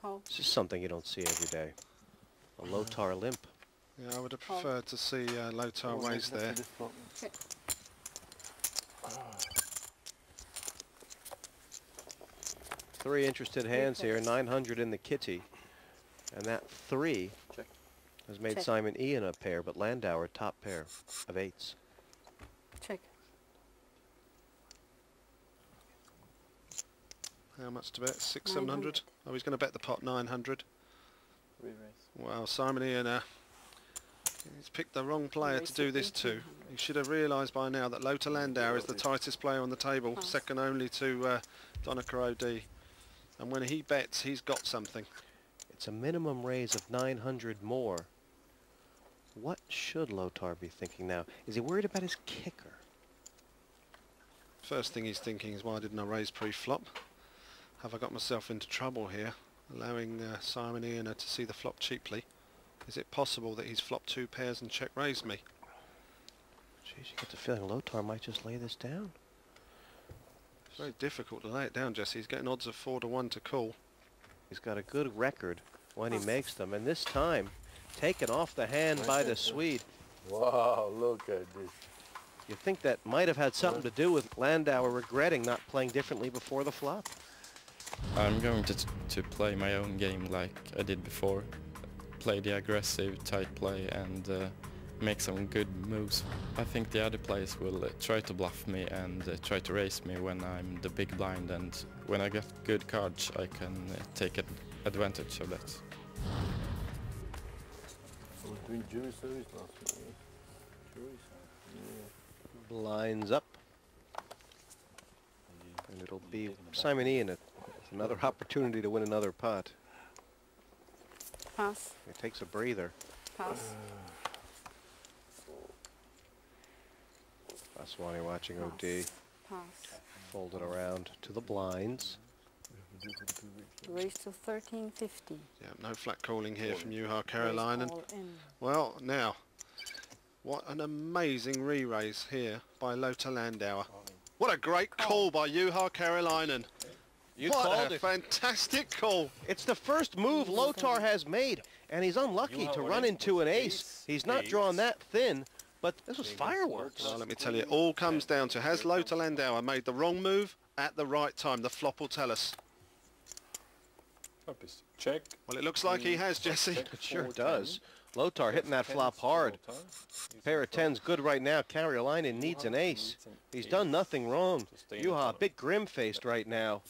Call. This is something you don't see every day. A Lothar limp. Yeah, I would have preferred to see Lothar raise there. Check. Three interested hands here, 900 in the kitty. And that 3 Check. has made Check. Simon Ian a pair, but Landauer top pair of 8s. Check. How much to bet? 700? Oh, he's going to bet the pot 900. Re-raise. Well, Simon Ian, he's picked the wrong player to do this to. He should have realised by now that Lothar Landauer is the tightest player on the table, Pass. second only to Donica O'D. And when he bets, he's got something. It's a minimum raise of 900 more. What should Lothar be thinking now? Is he worried about his kicker? First thing he's thinking is, why didn't I raise pre-flop? Have I got myself into trouble here, allowing Simon Ian to see the flop cheaply? Is it possible that he's flopped 2 pairs and check raised me? Jeez, you get the feeling Lothar might just lay this down. It's very difficult to lay it down, Jesse. He's getting odds of 4 to 1 to call. He's got a good record when he makes them, and this time taken off the hand by the Swede. Wow, look at this. You think that might have had something to do with Landauer regretting not playing differently before the flop? I'm going to play my own game like I did before. Play the aggressive, tight play and make some good moves. I think the other players will try to bluff me and try to raise me when I'm the big blind, and when I get good cards I can take advantage of that. I was doing jury service last week. Jury service. Blinds up. And it'll be Simon Ian. It's another opportunity to win another pot. Pass. It takes a breather. Pass. Aswani watching OD. Pass. Fold it around to the blinds. Raise to 1350. Yeah, no flat calling here from Juha Karjalainen. All in. Well, now, what an amazing re-raise here by Lothar Landauer. What a great call by Juha Karjalainen. You What called a it. fantastic call. It's the first move Lothar has made, and he's unlucky to run into an ace. He's not drawn that thin, but this was fireworks. Well, let me tell you, it all comes down to, has Lothar Landauer made the wrong move at the right time? The flop will tell us. Check. Well, it looks like he has, Jesse. It sure does. Lothar hitting that flop hard. Pair of 10s good right now. Karjalainen needs an ace. He's done nothing wrong. Juha a bit grim-faced right now.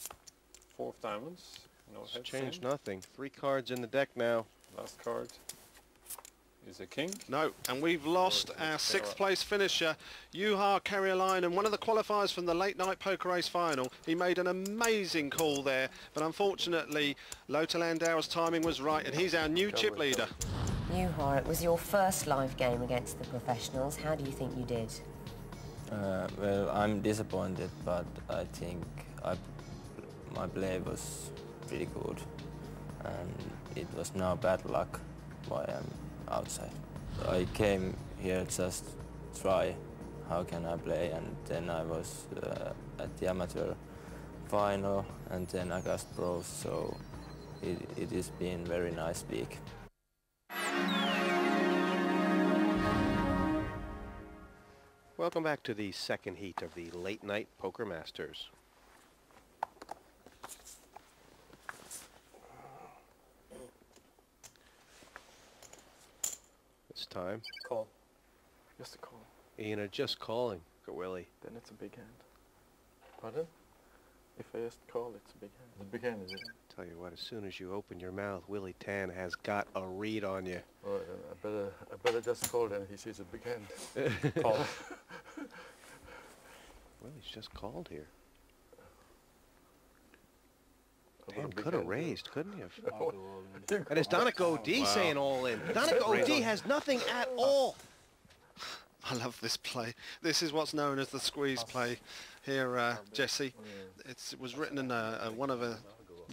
4 of diamonds. No It's heads changed in. nothing. 3 cards in the deck now. Last card is a king. No, and we've lost our 6th place finisher, Juha Karjalainen, one of the qualifiers from the late night poker race final. He made an amazing call there, but unfortunately Lothar Landauer's timing was right, and he's our new chip leader. Juha, it was your first live game against the professionals. How do you think you did? Well, I'm disappointed, but I think my play was pretty good, and it was now bad luck why I'm outside. I came here just try how can I play, and then I was at the amateur final, and then Augusta Pros, so it has been very nice week. Welcome back to the second heat of the Late Night Poker Masters. It's time. Call. Just a call. Ian are just calling for Willie. Then it's a big hand. Pardon? If I just call, it's a big hand. It's a big hand, is it? Tell you what, as soon as you open your mouth, Willie Tan has got a read on you. Oh, I better just call then. He sees a big hand. Call. Willie's just called here. I've got a Dan big could have hand, raised, couldn't you? too. And it's Donica OD saying all in. Donica OD has nothing at all. I love this play. This is what's known as the squeeze play here, Jesse. It was written in one of the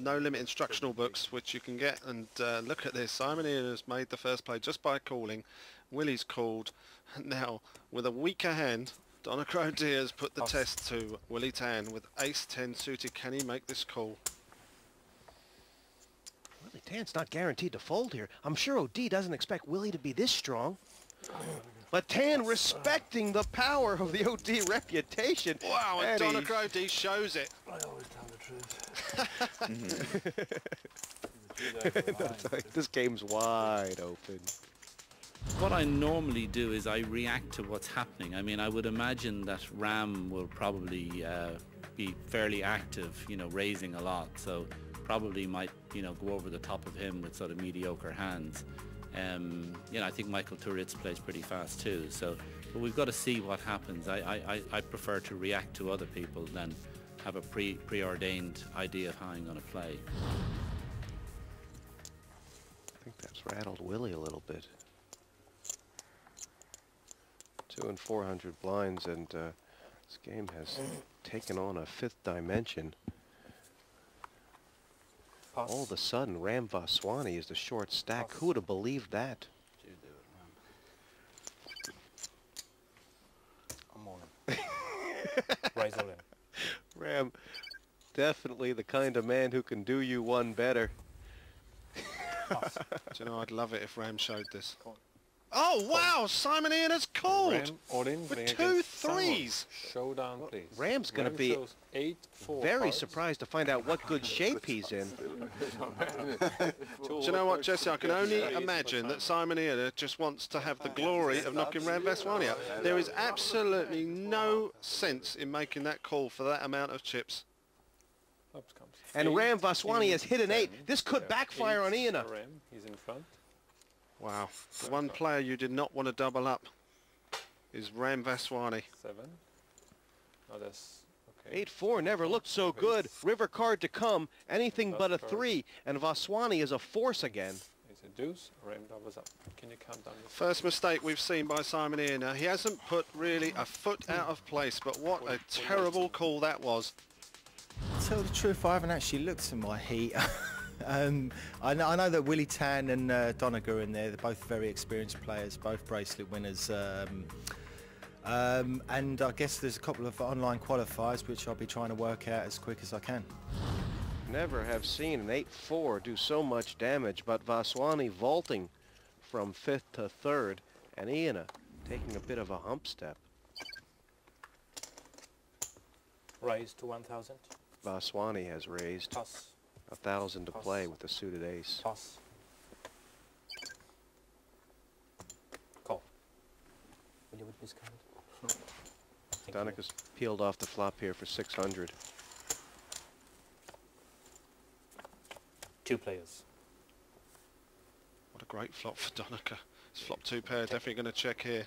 No Limit instructional books, which you can get, and look at this. Simon Ian has made the first play just by calling. Willie's called. Now, with a weaker hand, Donica OD has put the test to Willie Tan with ace-10 suited. Can he make this call? Willie Tan's not guaranteed to fold here. I'm sure OD doesn't expect Willie to be this strong. But Tan respecting the power of the OD reputation. Wow, and Donnaker OD shows it. I always tell the truth. That's right. This game's wide open. What I normally do is I react to what's happening. I mean, I would imagine that Ram will probably be fairly active, you know, raising a lot. So probably might, you know, go over the top of him with sort of mediocre hands. You know, I think Michael Turitz plays pretty fast too. So, but we've got to see what happens. I prefer to react to other people than have a preordained idea of how I'm going to play. I think that's rattled Willie a little bit. 2 and 400 blinds, and this game has taken on a fifth dimension. Pass. All of a sudden, Ram Vaswani is the short stack. Who would have believed that? You do it, man. I'm on it. Raise all in. Ram, definitely the kind of man who can do you one better. Do you know, I'd love it if Ram showed this. Oh, wow! Simon Ian has called! Ram, all in, with playing 2 against threes! Showdown, please. Ram's going to Ram be shows 8-4 very cards. surprised to find out what good shape he's in. Do you know what, Jesse? I can only imagine that Simon Ian just wants to have the glory of knocking Ram Vaswani out. There is absolutely no sense in making that call for that amount of chips. And Ram Vaswani has hit an 8. This could backfire on Ian. Ram, he's in front. Wow. The one player you did not want to double up is Ram Vaswani. 7. Oh, that's okay. 8-4 never looked so good. River card to come, anything but a 3, and Vaswani is a force again. It's a deuce. Ram doubles up. Can you count down? First mistake we've seen by Simon Ian. He hasn't put really a foot out of place, but what a terrible call that was. To tell the truth, I haven't actually looked at my heat. I know that Willie Tan and Donnaker are in there. They're both very experienced players, both bracelet winners. And I guess there's a couple of online qualifiers which I'll be trying to work out as quick as I can. Never have seen an 8-4 do so much damage, but Vaswani vaulting from 5th to 3rd, and Iana taking a bit of a hump step. Raise to 1,000. Vaswani has raised Pass. 1,000 to play with the suited ace. Pass. Call. Will you with this card? Donnaker's peeled off the flop here for 600. 2 players. What a great flop for Donnaker. His flop 2 pair definitely going to check here.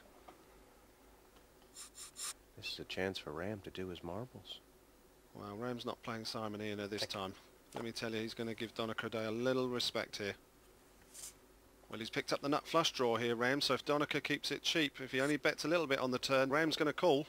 This is a chance for Ram to do his marbles. Well, Ram's not playing Simon Ian this time. Let me tell you, he's going to give Donnaker a little respect here. Well, he's picked up the nut flush draw here, Ram, so if Donnaker keeps it cheap, if he only bets a little bit on the turn, Ram's going to call.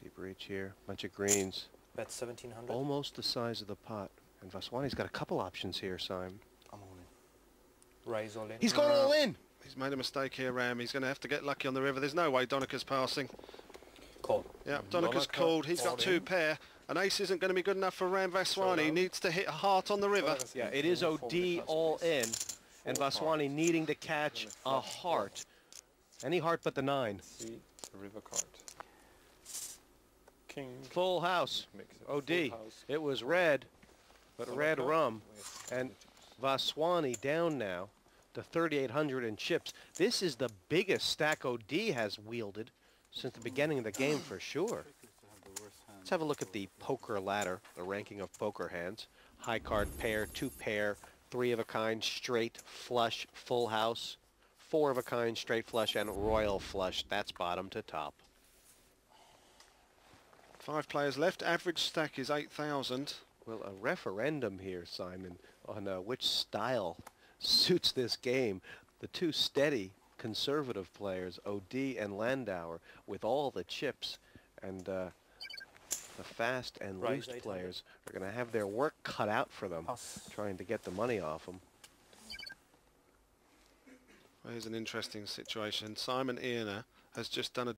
Deep reach here, bunch of greens. Bet 1,700. Almost the size of the pot. And Vaswani's got a couple options here, Simon. I'm on it. Raise all in. He's gone all in! He's made a mistake here, Ram. He's going to have to get lucky on the river. There's no way Donnaker's passing. Call. Yeah, Donnaker's called. He's got 2 pair. An ace isn't going to be good enough for Ram Vaswani. He needs to hit a heart on the river. Yeah, it is OD all in. And Vaswani needing to catch a heart. Any heart but the 9. See the river card. King. Full house. OD. It was red, but red rum. And Vaswani down now to 3,800 in chips. This is the biggest stack OD has wielded since the beginning of the game for sure. Let's have a look at the poker ladder, the ranking of poker hands. High card pair, 2 pair, 3 of a kind, straight, flush, full house, 4 of a kind, straight flush, and royal flush. That's bottom to top. 5 players left. Average stack is 8,000. Well, a referendum here, Simon, on which style suits this game. The 2 steady conservative players, OD and Landauer, with all the chips, and the fast and loose players are going to have their work cut out for them, trying to get the money off them. Here's an interesting situation. Simon Iana has just done a